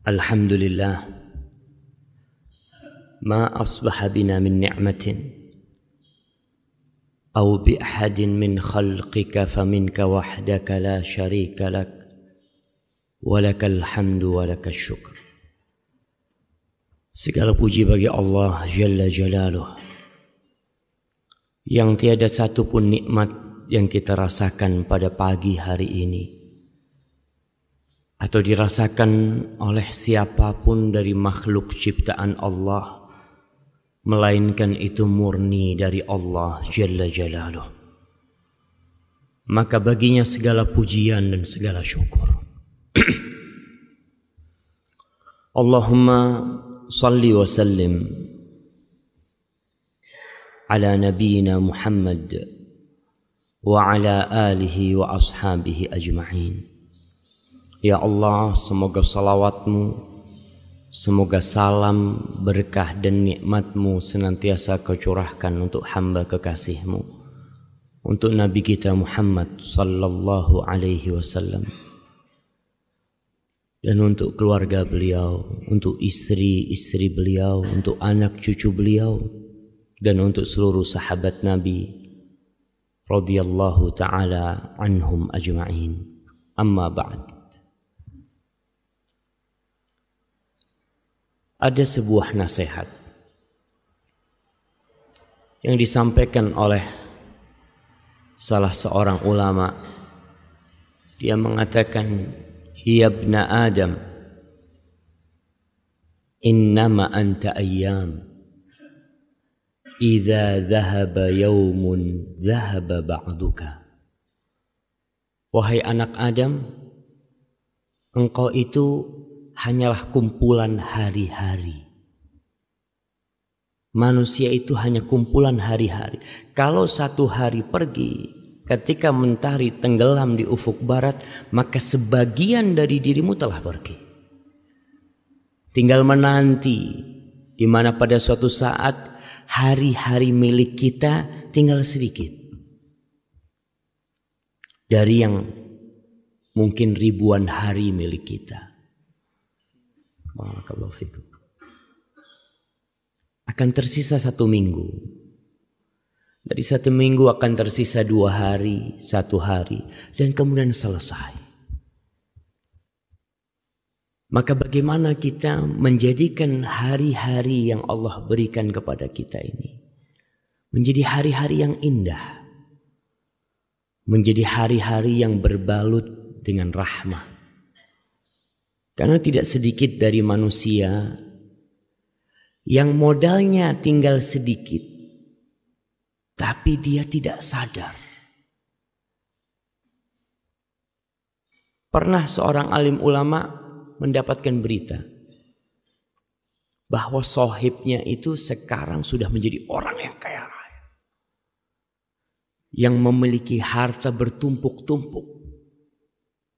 Alhamdulillah, ma asbaha bina min ni'matin aw bi ahadin min khalqika faminka wahdaka la syarika lak walakal hamdu walakal syukr. Segala puji bagi Allah Jalla Jalaluh, yang tiada satu pun nikmat yang kita rasakan pada pagi hari ini atau dirasakan oleh siapapun dari makhluk ciptaan Allah, melainkan itu murni dari Allah Jalla Jalaluh. Maka baginya segala pujian dan segala syukur. Allahumma salli wa sallim ala nabiyyina Muhammad wa ala alihi wa ashabihi ajma'in. Ya Allah, semoga salawatmu, semoga salam, berkah dan nikmatmu senantiasa kau curahkan untuk hamba kekasihmu, untuk Nabi kita Muhammad sallallahu alaihi wasallam, dan untuk keluarga beliau, untuk istri-istri beliau, untuk anak cucu beliau, dan untuk seluruh sahabat Nabi radhiyallahu ta'ala anhum ajma'in. Amma ba'd. Ada sebuah nasihat yang disampaikan oleh salah seorang ulama. Dia mengatakan, ya ibna Adam, innama anta ayyam, idza dhahaba yawmun dhahaba ba'duka. Wahai anak Adam, engkau itu hanyalah kumpulan hari-hari. Manusia itu hanya kumpulan hari-hari. Kalau satu hari pergi, ketika mentari tenggelam di ufuk barat, maka sebagian dari dirimu telah pergi. Tinggal menanti, di mana pada suatu saat hari-hari milik kita tinggal sedikit. Dari yang mungkin ribuan hari milik kita. Barakallahu fikum. Akan tersisa 1 minggu. Dari 1 minggu akan tersisa 2 hari, 1 hari, dan kemudian selesai. Maka bagaimana kita menjadikan hari-hari yang Allah berikan kepada kita ini menjadi hari-hari yang indah, menjadi hari-hari yang berbalut dengan rahmah. Karena tidak sedikit dari manusia yang modalnya tinggal sedikit, tapi dia tidak sadar. Pernah seorang alim ulama mendapatkan berita bahwa sohibnya itu sekarang sudah menjadi orang yang kaya raya, yang memiliki harta bertumpuk-tumpuk,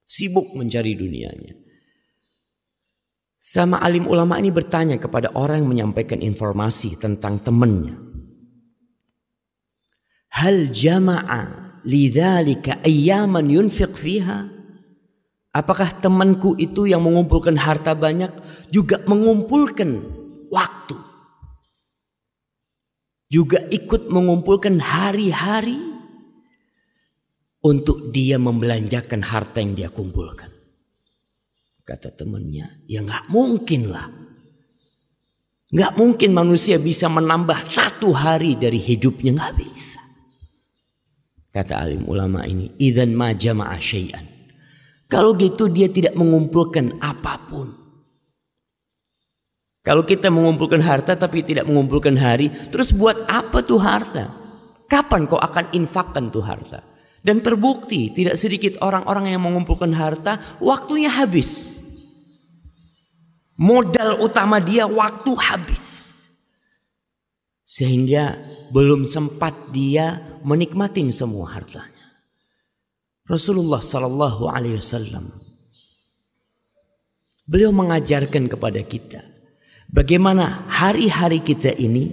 sibuk mencari dunianya. Sama alim ulama ini bertanya kepada orang yang menyampaikan informasi tentang temannya. Hal jama'a lidzalika ayyaman yunfiq fiha? Apakah temanku itu yang mengumpulkan harta banyak juga mengumpulkan waktu? Juga ikut mengumpulkan hari-hari untuk dia membelanjakan harta yang dia kumpulkan. Kata temannya, ya gak mungkin lah. Gak mungkin manusia bisa menambah 1 hari dari hidupnya, gak bisa. Kata alim ulama ini, idzan ma jama'a syai'an. Kalau gitu dia tidak mengumpulkan apapun. Kalau kita mengumpulkan harta tapi tidak mengumpulkan hari, terus buat apa tuh harta? Kapan kau akan infakkan tuh harta? Dan terbukti tidak sedikit orang-orang yang mengumpulkan harta, waktunya habis. Modal utama dia waktu habis. Sehingga belum sempat dia menikmatin semua hartanya. Rasulullah sallallahu alaihi wasallam, beliau mengajarkan kepada kita bagaimana hari-hari kita ini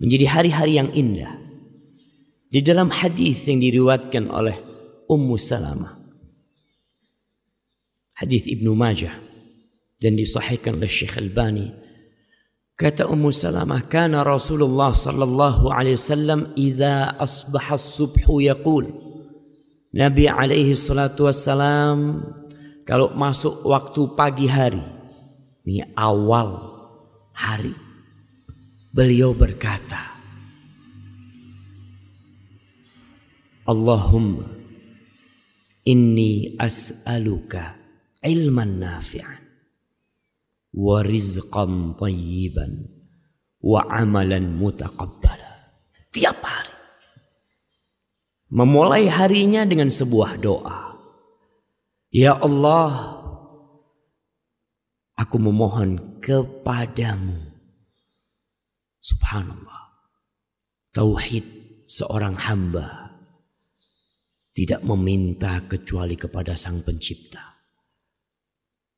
menjadi hari-hari yang indah. Di dalam hadis yang diriwayatkan oleh Ummu Salamah, hadis Ibnu Majah dan disahihkan oleh Syekh Albani. Kata Ummu Salamah, kana Rasulullah sallallahu alaihi wasallam idza asbaha as-subhu yaqul. Nabi alaihi salatu wassalam kalau masuk waktu pagi hari, ini awal hari, beliau berkata, Allahumma inni as'aluka ilman nafi'an wa rizqan tayyiban wa amalan mutaqabbala. Tiap hari memulai harinya dengan sebuah doa. Ya Allah, aku memohon kepadamu. Subhanallah. Tauhid seorang hamba tidak meminta kecuali kepada Sang Pencipta.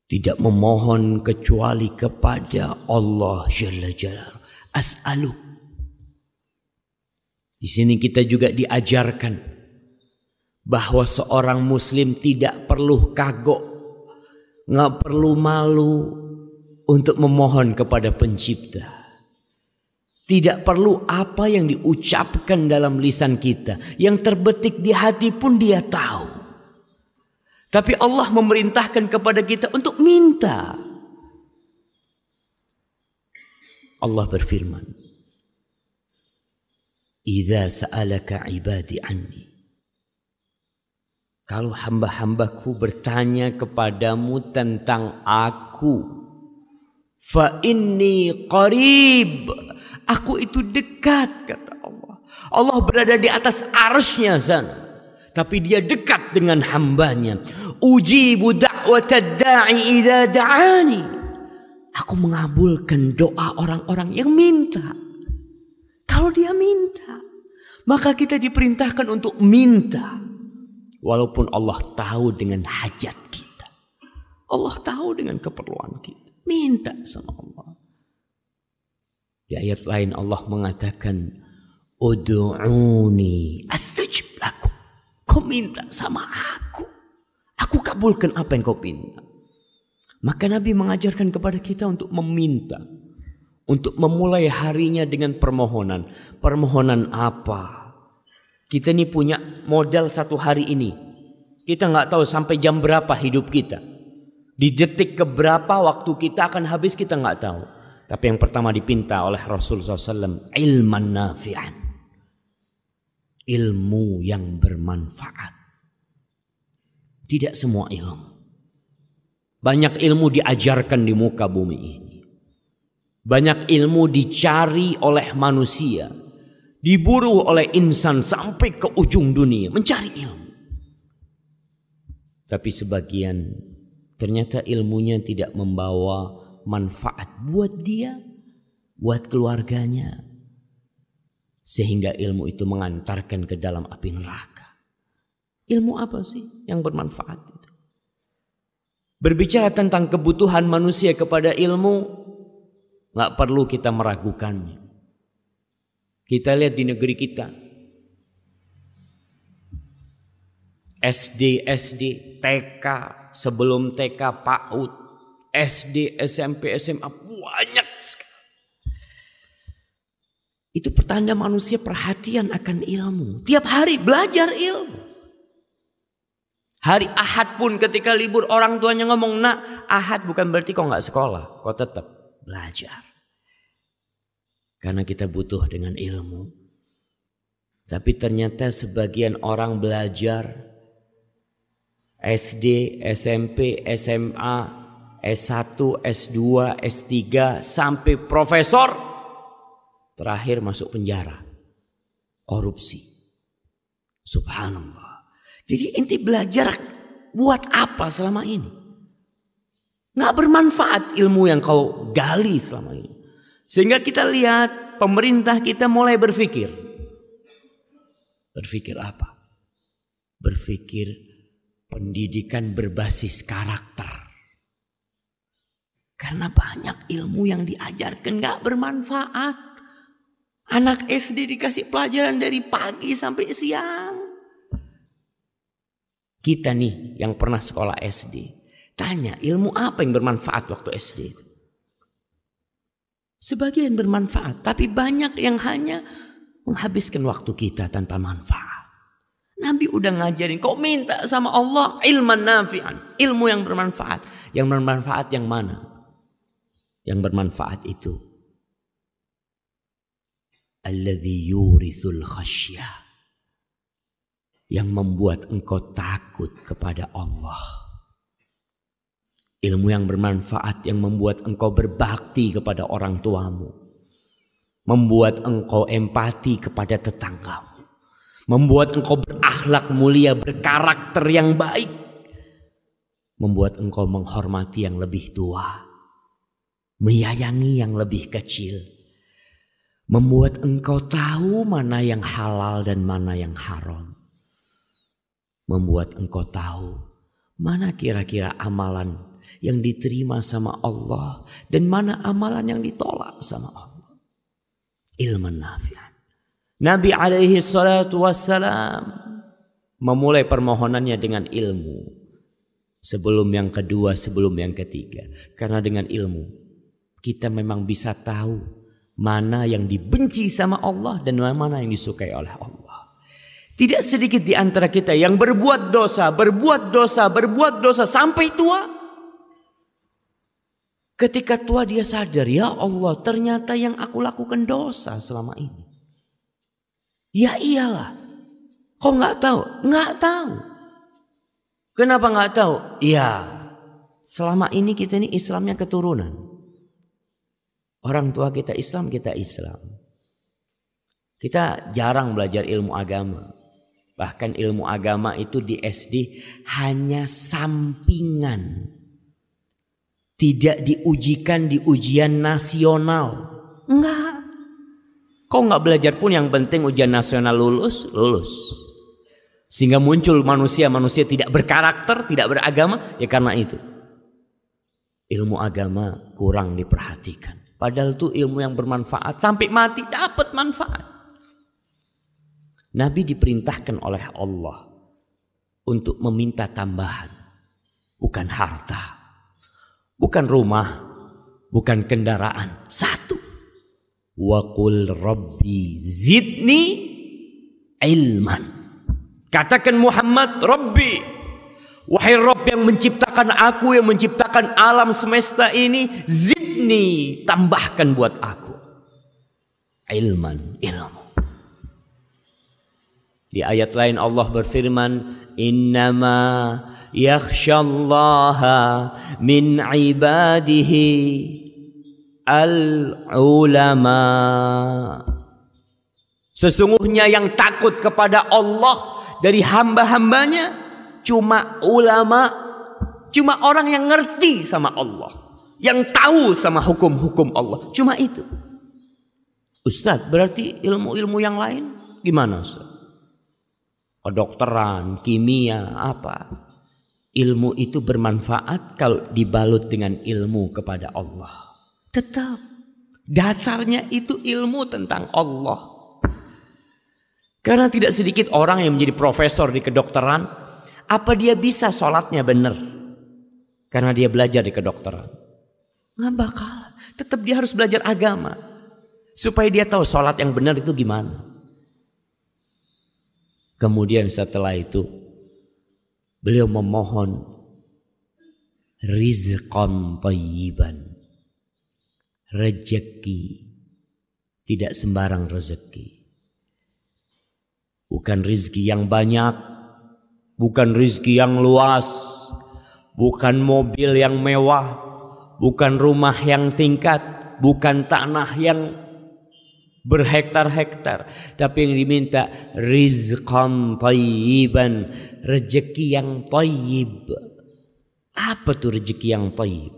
Tidak memohon kecuali kepada Allah Jalla Jalaluhu. As'aluk. Di sini kita juga diajarkan bahwa seorang muslim tidak perlu kagok, nggak perlu malu untuk memohon kepada Pencipta. Tidak perlu apa yang diucapkan dalam lisan kita, yang terbetik di hati pun Dia tahu. Tapi Allah memerintahkan kepada kita untuk minta. Allah berfirman, "Idza sa'alaka 'ibadi 'anni." Kalau hamba-hambaku bertanya kepadamu tentang aku, fa inni qarib. Aku itu dekat, kata Allah. Allah berada di atas arsy-Nya sana, tapi Dia dekat dengan hambanya. Ujibu da'watad da'i idza da'ani. Aku mengabulkan doa orang-orang yang minta. Kalau dia minta, maka kita diperintahkan untuk minta. Walaupun Allah tahu dengan hajat kita, Allah tahu dengan keperluan kita, minta sama Allah. Di ayat lain Allah mengatakan, Ud'uni astajib lakum. Kau minta sama aku kabulkan apa yang kau minta. Maka Nabi mengajarkan kepada kita untuk meminta, untuk memulai harinya dengan permohonan. Permohonan apa? Kita ini punya modal satu hari ini. Kita nggak tahu sampai jam berapa hidup kita. Di detik keberapa waktu kita akan habis kita nggak tahu. Tapi yang pertama dipinta oleh Rasulullah SAW, ilman nafi'an. Ilmu yang bermanfaat. Tidak semua ilmu. Banyak ilmu diajarkan di muka bumi ini. Banyak ilmu dicari oleh manusia. Diburu oleh insan sampai ke ujung dunia mencari ilmu. Tapi sebagian ternyata ilmunya tidak membawa manfaat buat dia, buat keluarganya. Sehingga ilmu itu mengantarkan ke dalam api neraka. Ilmu apa sih yang bermanfaat itu? Berbicara tentang kebutuhan manusia kepada ilmu, gak perlu kita meragukannya. Kita lihat di negeri kita. SD, TK, sebelum TK, PAUD, SD, SMP, SMA, banyak sekali. Itu pertanda manusia perhatian akan ilmu. Tiap hari belajar ilmu. Hari Ahad pun ketika libur orang tuanya ngomong, nak, Ahad bukan berarti kau gak sekolah. Kau tetap belajar. Karena kita butuh dengan ilmu. Tapi ternyata sebagian orang belajar SD, SMP, SMA, S1, S2, S3 sampai profesor. Terakhir masuk penjara. Korupsi. Subhanallah. Jadi inti belajar buat apa selama ini? Nggak bermanfaat ilmu yang kau gali selama ini. Sehingga kita lihat pemerintah kita mulai berpikir. Berpikir apa? Berpikir pendidikan berbasis karakter. Karena banyak ilmu yang diajarkan nggak bermanfaat. Anak SD dikasih pelajaran dari pagi sampai siang. Kita nih yang pernah sekolah SD, Tanya, ilmu apa yang bermanfaat waktu SD itu? Sebagian bermanfaat, tapi banyak yang hanya menghabiskan waktu kita tanpa manfaat. Nabi udah ngajarin, kau minta sama Allah ilman nafi'an, ilmu yang bermanfaat. Yang bermanfaat yang mana? Yang bermanfaat itu alladzi yurithul khasyah, yang membuat engkau takut kepada Allah. Ilmu yang bermanfaat yang membuat engkau berbakti kepada orang tuamu, membuat engkau empati kepada tetanggamu, membuat engkau berakhlak mulia, berkarakter yang baik, membuat engkau menghormati yang lebih tua, menyayangi yang lebih kecil, membuat engkau tahu mana yang halal dan mana yang haram, membuat engkau tahu mana kira-kira amalan yang diterima sama Allah dan mana amalan yang ditolak sama Allah. Ilmu nafi'an. Nabi alaihi salatu wassalam memulai permohonannya dengan ilmu. Sebelum yang kedua, sebelum yang ketiga. Karena dengan ilmu kita memang bisa tahu mana yang dibenci sama Allah dan mana yang disukai oleh Allah. Tidak sedikit di antara kita yang berbuat dosa sampai tua. Ketika tua dia sadar, ya Allah, ternyata yang aku lakukan dosa selama ini. Ya iyalah. Kok nggak tahu? Nggak tahu. Kenapa nggak tahu? Ya, selama ini kita ini Islamnya keturunan. Orang tua kita Islam, kita Islam. Kita jarang belajar ilmu agama. Bahkan ilmu agama itu di SD hanya sampingan. Tidak diujikan di ujian nasional. Enggak. Kau enggak belajar pun yang penting ujian nasional lulus. Sehingga muncul manusia tidak berkarakter, tidak beragama. Ya karena itu. Ilmu agama kurang diperhatikan. Padahal itu ilmu yang bermanfaat. Sampai mati dapat manfaat. Nabi diperintahkan oleh Allah untuk meminta tambahan. Bukan harta. Bukan rumah, bukan kendaraan. Satu. Wa qul rabbi zidni ilman. Katakan Muhammad, Rabbi, wahai Rabb yang menciptakan aku, yang menciptakan alam semesta ini, zidni, tambahkan buat aku ilman, ilmu. Di ayat lain Allah berfirman, innama yakhshallaha min ibadihi al-ulama. Sesungguhnya yang takut kepada Allah dari hamba-hambanya cuma ulama, cuma orang yang ngerti sama Allah, yang tahu sama hukum-hukum Allah, cuma itu. Ustaz, berarti ilmu-ilmu yang lain gimana Ustaz? Kedokteran, kimia, apa? Ilmu itu bermanfaat kalau dibalut dengan ilmu kepada Allah. Tetap dasarnya itu ilmu tentang Allah. Karena tidak sedikit orang yang menjadi profesor di kedokteran, apa dia bisa sholatnya benar? Karena dia belajar di kedokteran. Nggak bakal. Tetap dia harus belajar agama supaya dia tahu sholat yang benar itu gimana. Kemudian setelah itu beliau memohon rizqan thayyiban, rezeki, tidak sembarang rezeki. Bukan rezeki yang banyak, bukan rezeki yang luas, bukan mobil yang mewah, bukan rumah yang tingkat, bukan tanah yang berhektar-hektar, tapi yang diminta rizqan thayyiban, rezeki yang thayyib. Apa tuh rezeki yang thayyib?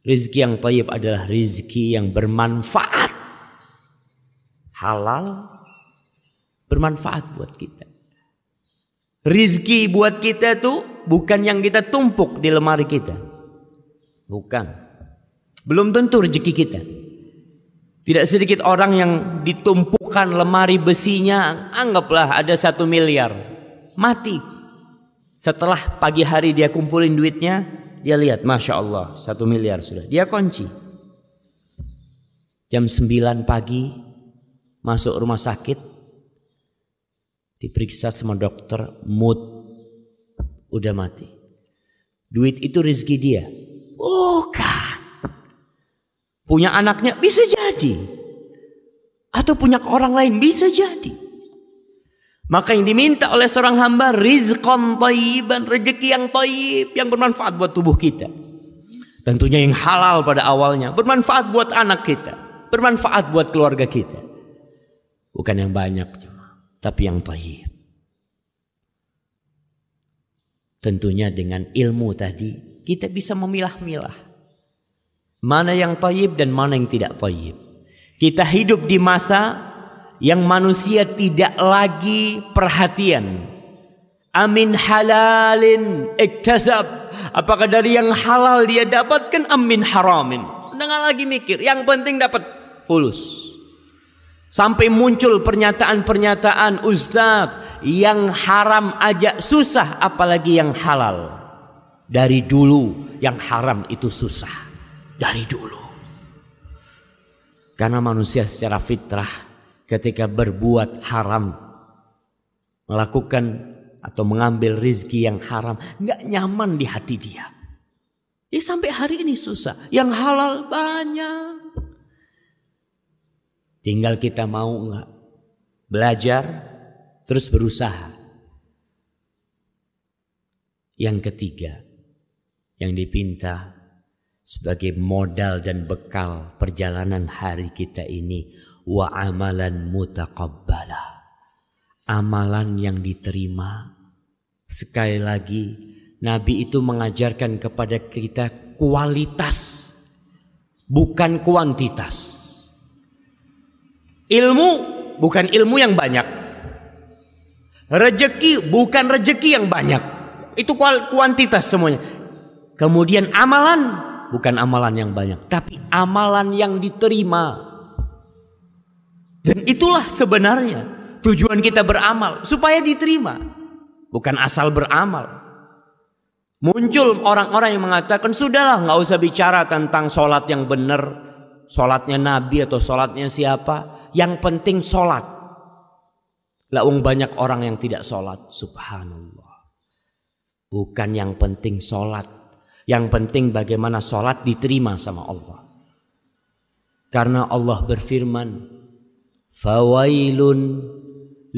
Rezeki yang thayyib adalah rezeki yang bermanfaat, halal, bermanfaat buat kita. Rezeki buat kita tuh bukan yang kita tumpuk di lemari kita, bukan. Belum tentu rezeki kita. Tidak sedikit orang yang ditumpukan lemari besinya, anggaplah ada 1 miliar, mati. Setelah pagi hari dia kumpulin duitnya, dia lihat, Masya Allah 1 miliar sudah. Dia kunci. Jam 9 pagi masuk rumah sakit, diperiksa sama dokter, mood udah mati. Duit itu rezeki dia? Bukan. Punya anaknya? Bisa jadi. Atau punya orang lain? Bisa jadi. Maka yang diminta oleh seorang hamba, rizqan thayyiban, rezeki yang thayyib, yang bermanfaat buat tubuh kita. Tentunya yang halal pada awalnya, bermanfaat buat anak kita, bermanfaat buat keluarga kita. Bukan yang banyak, tapi yang thayyib. Tentunya dengan ilmu tadi kita bisa memilah-milah mana yang thayyib dan mana yang tidak thayyib. Kita hidup di masa yang manusia tidak lagi perhatian. Amin halalin iktasab, apakah dari yang halal dia dapatkan, amin haramin. Jangan lagi mikir, yang penting dapat fulus. Sampai muncul pernyataan-pernyataan, Ustaz, yang haram aja susah, apalagi yang halal. Dari dulu yang haram itu susah. Dari dulu. Karena manusia secara fitrah ketika berbuat haram, melakukan atau mengambil rizki yang haram, nggak nyaman di hati dia. Ya sampai hari ini susah. Yang halal banyak. Tinggal kita mau nggak belajar, terus berusaha. Yang ketiga, yang dipinta sebagai modal dan bekal perjalanan hari kita ini, wa amalan mutaqabbala, amalan yang diterima. Sekali lagi, Nabi itu mengajarkan kepada kita kualitas, bukan kuantitas. Ilmu bukan ilmu yang banyak, rezeki bukan rezeki yang banyak, itu kuantitas semuanya. Kemudian amalan bukan amalan yang banyak, tapi amalan yang diterima. Dan itulah sebenarnya tujuan kita beramal, supaya diterima, bukan asal beramal. Muncul orang-orang yang mengatakan, sudahlah nggak usah bicara tentang sholat yang benar, sholatnya Nabi atau sholatnya siapa, yang penting sholat. Laung banyak orang yang tidak sholat. Subhanallah. Bukan yang penting sholat, yang penting bagaimana sholat diterima sama Allah. Karena Allah berfirman, fawailun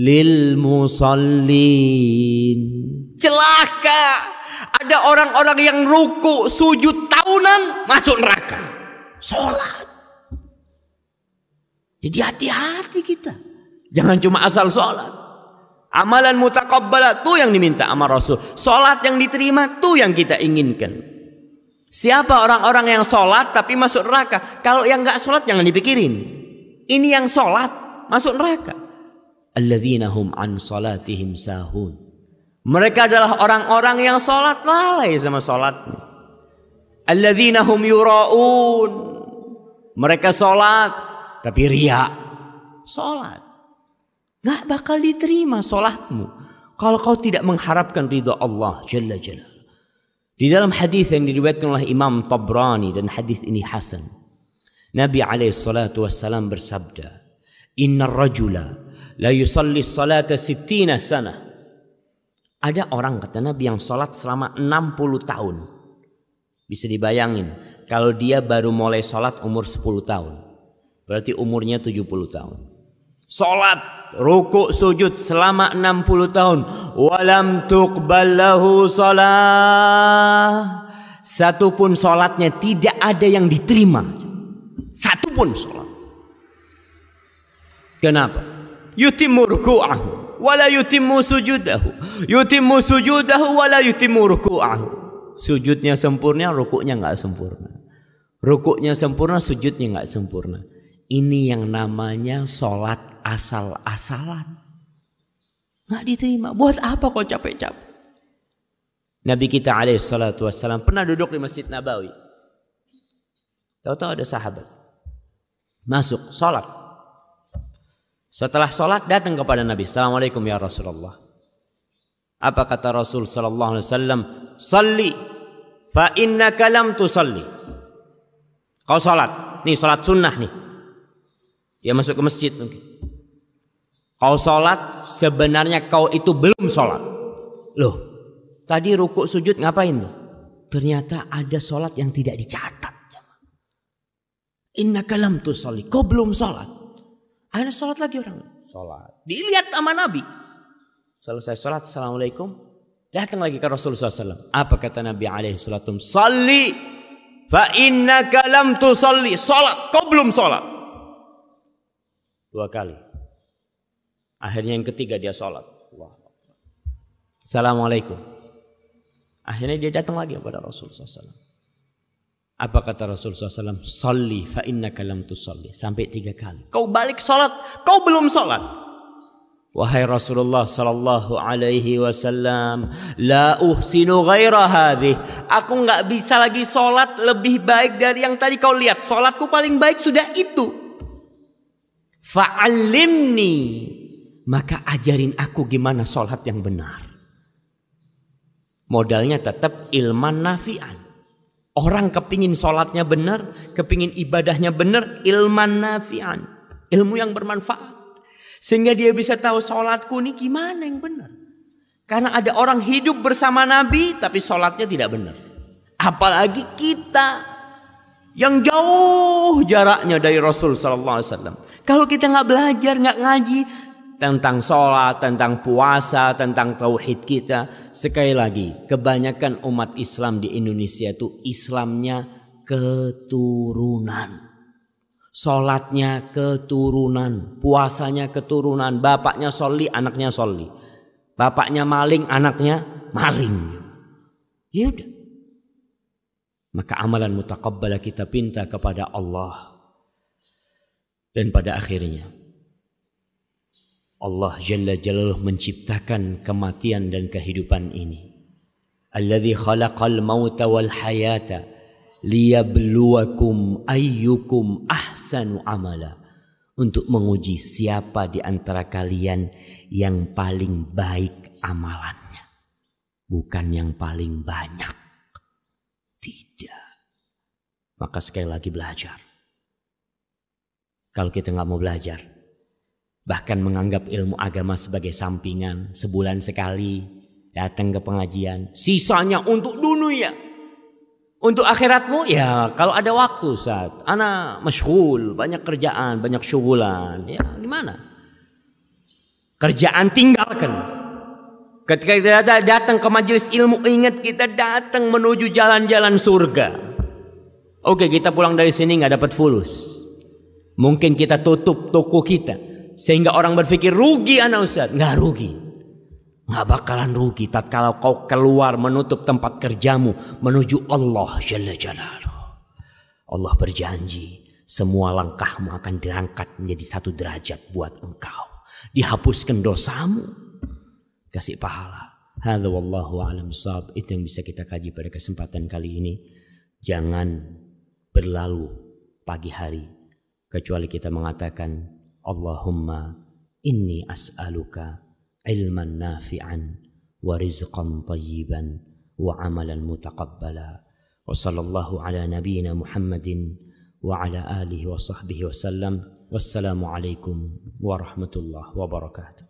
lil musallin, celaka ada orang-orang yang ruku sujud tahunan masuk neraka. Sholat. Jadi hati-hati kita. Jangan cuma asal sholat. Amalan mutaqabbalah itu yang diminta sama Rasul. Sholat yang diterima itu yang kita inginkan. Siapa orang-orang yang sholat tapi masuk neraka? Kalau yang gak sholat jangan dipikirin. Ini yang sholat masuk neraka. Alladzina hum an salatihim sahun. Mereka adalah orang-orang yang sholat lalai sama sholatnya. Alladzina hum yura'un. Mereka sholat tapi riya. Sholat gak bakal diterima sholatmu kalau kau tidak mengharapkan ridha Allah Jalla Jalla. Di dalam hadis yang diriwayatkan oleh Imam Tabrani, dan hadis ini hasan, Nabi SAW bersabda, Inna rajula la yusalli salata 60 sana. Ada orang, kata Nabi, yang sholat selama 60 tahun. Bisa dibayangin kalau dia baru mulai sholat umur 10 tahun, berarti umurnya 70 tahun. Sholat, ruku, sujud selama 60 tahun. Walam tuqbal lahu sholat. Satu pun sholatnya tidak ada yang diterima. Satu pun sholat. Kenapa? Yutimmu ruku'ahu wala yutimmu sujudahu. Yutimmu sujudahu wala yutimmu ruku'ahu. Sujudnya sempurna, rukuknya nggak sempurna. Rukuknya sempurna, sujudnya nggak sempurna. Ini yang namanya sholat asal-asalan. Nggak diterima. Buat apa kau capek-capek? Nabi kita SAW pernah duduk di Masjid Nabawi. Tahu-tahu ada sahabat masuk sholat. Setelah sholat datang kepada Nabi. Assalamualaikum ya Rasulullah. Apa kata Rasul sallallahu alaihi wasallam? Salli fa innaka lam tusalli. Kau salat. Nih salat sunnah nih. Dia masuk ke masjid mungkin. Kau salat, sebenarnya kau itu belum salat. Loh, tadi rukuk sujud ngapain tuh? Ternyata ada salat yang tidak dicatat. Innaka lam tusalli. Kau belum salat. Akhirnya salat lagi orang. Salat. Dilihat sama Nabi. Selesai salat, assalamualaikum. Datang lagi ke Rasulullah SAW. Apa kata Nabi alaihi salatu salli fa innaka lam tusalli. Salat, kau belum salat. 2 kali. Akhirnya yang ketiga dia salat. Assalamualaikum. Akhirnya dia datang lagi kepada Rasulullah SAW. Apa kata Rasulullah SAW? Salli fa innaka lam tusalli. Sampai 3 kali. Kau balik salat, kau belum salat. Wahai Rasulullah sallallahu alaihi wasallam, la uhsinu ghaira hadhih. Aku enggak bisa lagi salat lebih baik dari yang tadi kau lihat. Salatku paling baik sudah itu. Fa'allimni, maka ajarin aku gimana salat yang benar. Modalnya tetap ilman nafi'an. Orang kepingin salatnya benar, kepingin ibadahnya benar, ilman nafi'an. Ilmu yang bermanfaat. Sehingga dia bisa tahu sholatku ini gimana yang benar. Karena ada orang hidup bersama Nabi tapi sholatnya tidak benar. Apalagi kita yang jauh jaraknya dari Rasul sallallahu alaihi wasallam. Kalau kita nggak belajar, nggak ngaji tentang sholat, tentang puasa, tentang tauhid kita. Sekali lagi, kebanyakan umat Islam di Indonesia itu Islamnya keturunan. Sholatnya keturunan, puasanya keturunan, bapaknya sholli, anaknya sholli, bapaknya maling, anaknya maling. Ya udah. Maka amalan mutaqabbala kita pinta kepada Allah. Dan pada akhirnya Allah Jalla Jalaluhu menciptakan kematian dan kehidupan ini. Alladzi khalaqal mauta wal hayata liyabluwakum ayyukum ahsanu amala, untuk menguji siapa di antara kalian yang paling baik amalannya, bukan yang paling banyak. Tidak. Maka sekali lagi belajar. Kalau kita nggak mau belajar, bahkan menganggap ilmu agama sebagai sampingan, sebulan sekali datang ke pengajian, sisanya untuk dunia. Untuk akhiratmu ya kalau ada waktu Ustaz. Ana masyghul, banyak kerjaan, banyak syugulan. Ya gimana? Kerjaan tinggalkan. Ketika kita datang ke majelis ilmu, ingat kita datang menuju jalan-jalan surga. Oke, kita pulang dari sini nggak dapat fulus. Mungkin kita tutup toko kita sehingga orang berpikir rugi ana Ustaz. Nggak rugi. Nggak bakalan rugi tatkala kau keluar menutup tempat kerjamu menuju Allah Jalla Jalaluhu. Allah berjanji semua langkahmu akan dirangkat menjadi 1 derajat buat engkau. Dihapuskan dosamu, kasih pahala. Hadza wallahu a'lam bissawab. Itu yang bisa kita kaji pada kesempatan kali ini. Jangan berlalu pagi hari kecuali kita mengatakan Allahumma inni as'aluka ilman nafi'an wa rizqan tayyiban wa amalan mutaqabbala. Wa sallallahu ala nabiyyina Muhammadin wa ala alihi wa sahbihi wa sallam. Wassalamu alaikum warahmatullahi wabarakatuh.